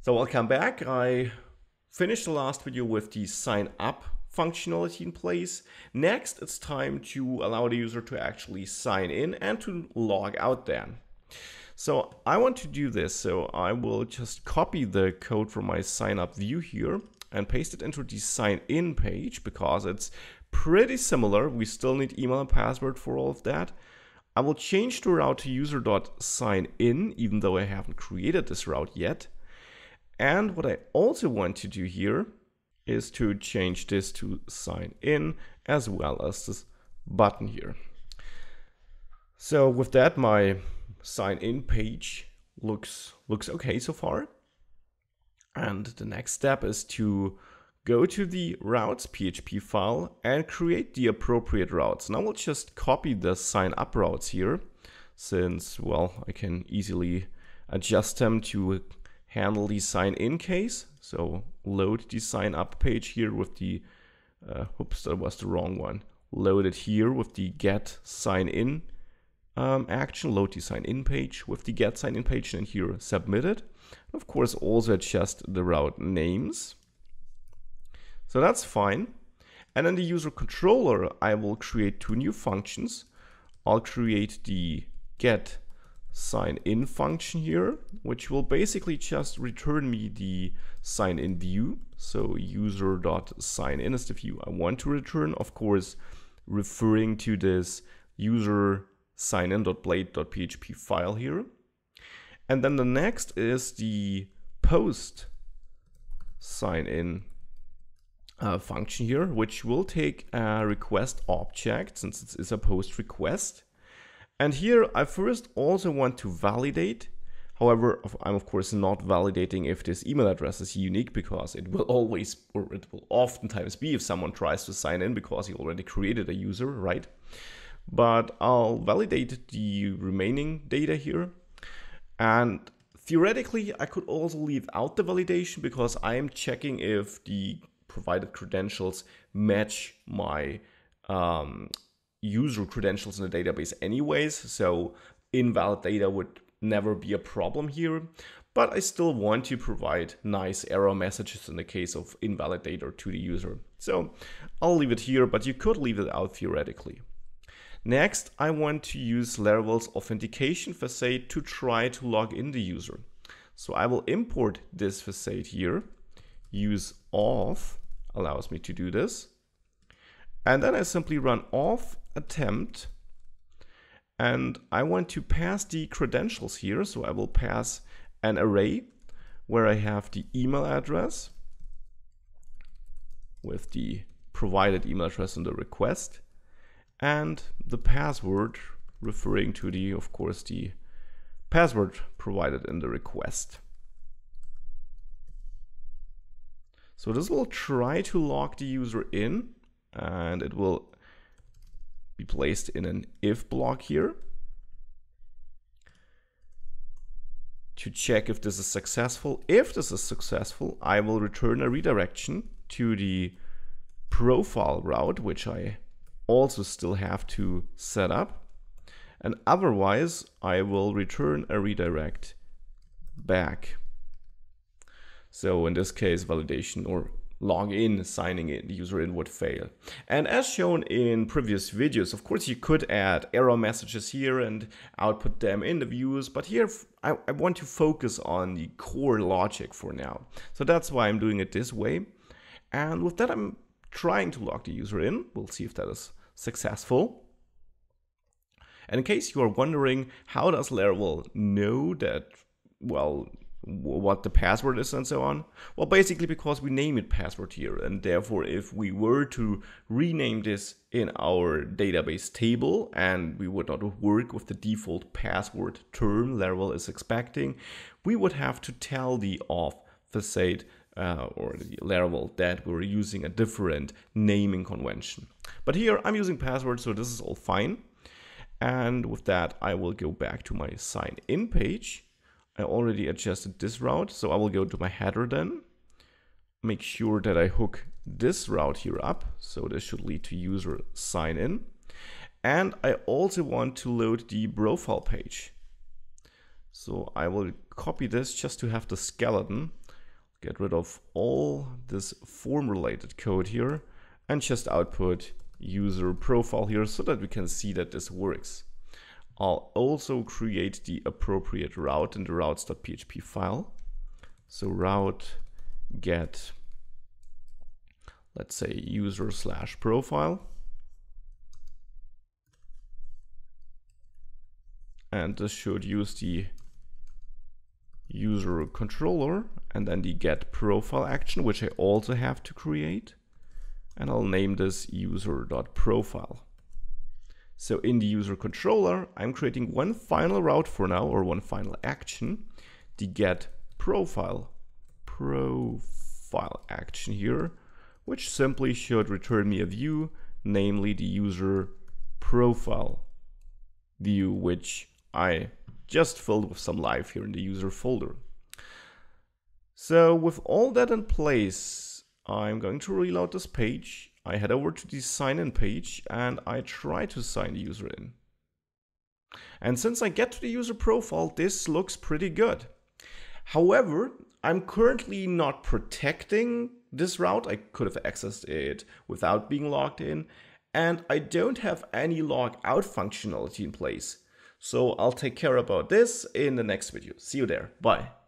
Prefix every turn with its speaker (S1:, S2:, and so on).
S1: So welcome back. I finished the last video with the sign up functionality in place. Next, it's time to allow the user to actually sign in and to log out then. So I want to do this, so I will just copy the code from my sign up view here and paste it into the sign in page because it's pretty similar. We still need email and password for all of that. I will change the route to user.signin, even though I haven't created this route yet. And what I also want to do here is to change this to sign in as well as this button here. So with that, my sign in page looks okay so far. And the next step is to go to the routes PHP file and create the appropriate routes. And I will just copy the sign up routes here since, well, I can easily adjust them to handle the sign in case. So load the sign up page here with the, oops, that was the wrong one. Load it here with the get sign in action, load the sign in page with the get sign in page, and here submit it. Of course, also adjust the route names. So that's fine. And then the user controller, I will create two new functions. I'll create the get sign in function here, which will basically just return me the sign in view. So user.signin is the view I want to return, of course, referring to this user signin.blade.php file here. And then the next is the post sign in function here, which will take a request object since it is a post request. And here I first also want to validate. However, I'm of course not validating if this email address is unique because it will always, or it will oftentimes be if someone tries to sign in because he already created a user, right? But I'll validate the remaining data here. And theoretically, I could also leave out the validation because I am checking if the provided credentials match my user credentials in the database anyways, so invalid data would never be a problem here, but I still want to provide nice error messages in the case of invalid data to the user. So I'll leave it here, but you could leave it out theoretically. Next, I want to use Laravel's authentication facade to try to log in the user. So I will import this facade here, use auth allows me to do this. And then I simply run auth attempt, and I want to pass the credentials here. So I will pass an array where I have the email address with the provided email address in the request and the password referring to the, of course, the password provided in the request. So this will try to log the user in, and it will be placed in an if block here to check if this is successful. If this is successful, I will return a redirection to the profile route, which I also still have to set up. And otherwise, I will return a redirect back. So in this case, validation or login, signing in, the user in would fail. And as shown in previous videos, of course, you could add error messages here and output them in the views, but here I want to focus on the core logic for now. So that's why I'm doing it this way. And with that, I'm trying to log the user in. We'll see if that is successful. And in case you are wondering, how does Laravel know that, well, what the password is and so on? Well, basically because we name it password here, and therefore if we were to rename this in our database table and we would not work with the default password term Laravel is expecting, we would have to tell the auth facade or the Laravel that we're using a different naming convention. But here I'm using password, so this is all fine. And with that, I will go back to my sign in page. I already adjusted this route, so I will go to my header then, make sure that I hook this route here up, so this should lead to user sign in. And I also want to load the profile page. So I will copy this just to have the skeleton get rid of all this form related code here and just output user profile here so that we can see that this works. I'll also create the appropriate route in the routes.php file. So route get, let's say, user/profile. And this should use the user controller and then the get profile action, which I also have to create. And I'll name this user.profile. So in the user controller, I'm creating one final route for now, or one final action, the get profile action here, which simply should return me a view, namely the user profile view, which I just filled with some live here in the user folder. So with all that in place, I'm going to reload this page. I head over to the sign in page and I try to sign the user in. And since I get to the user profile, this looks pretty good. However, I'm currently not protecting this route. I could have accessed it without being logged in, and I don't have any log out functionality in place. So I'll take care about this in the next video. See you there. Bye.